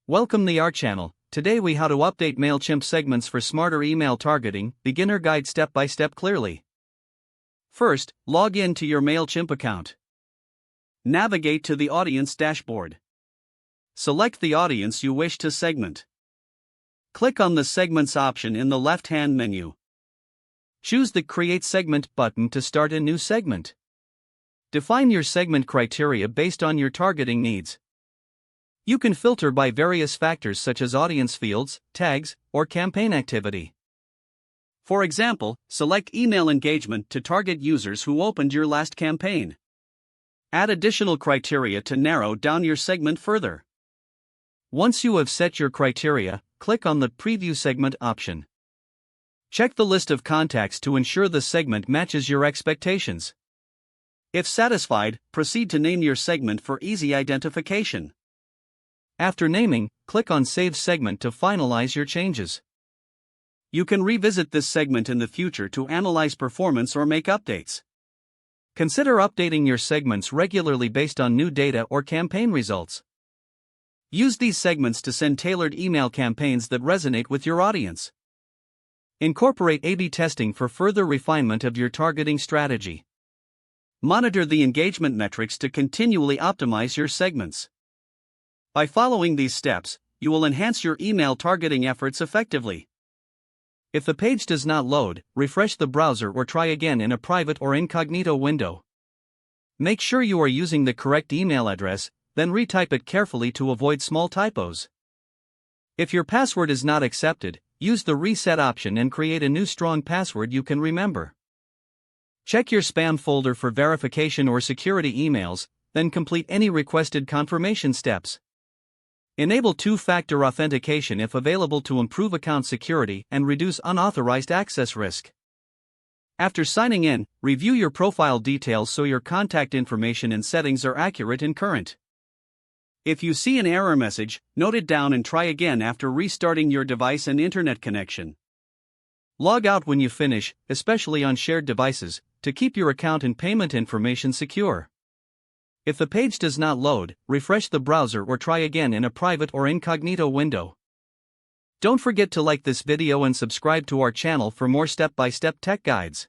Welcome to our channel. Today we how to update Mailchimp segments for smarter email targeting, beginner guide step by step clearly. First, log in to your Mailchimp account. Navigate to the audience dashboard. Select the audience you wish to segment. Click on the segments option in the left-hand menu. Choose the Create Segment button to start a new segment. Define your segment criteria based on your targeting needs. You can filter by various factors such as audience fields, tags, or campaign activity. For example, select email engagement to target users who opened your last campaign. Add additional criteria to narrow down your segment further. Once you have set your criteria, click on the Preview Segment option. Check the list of contacts to ensure the segment matches your expectations. If satisfied, proceed to name your segment for easy identification. After naming, click on Save Segment to finalize your changes. You can revisit this segment in the future to analyze performance or make updates. Consider updating your segments regularly based on new data or campaign results. Use these segments to send tailored email campaigns that resonate with your audience. Incorporate A/B testing for further refinement of your targeting strategy. Monitor the engagement metrics to continually optimize your segments. By following these steps, you will enhance your email targeting efforts effectively. If the page does not load, refresh the browser or try again in a private or incognito window. Make sure you are using the correct email address, then retype it carefully to avoid small typos. If your password is not accepted, use the reset option and create a new strong password you can remember. Check your spam folder for verification or security emails, then complete any requested confirmation steps. Enable two-factor authentication if available to improve account security and reduce unauthorized access risk. After signing in, review your profile details so your contact information and settings are accurate and current. If you see an error message, note it down and try again after restarting your device and internet connection. Log out when you finish, especially on shared devices, to keep your account and payment information secure. If the page does not load, refresh the browser or try again in a private or incognito window. Don't forget to like this video and subscribe to our channel for more step-by-step tech guides.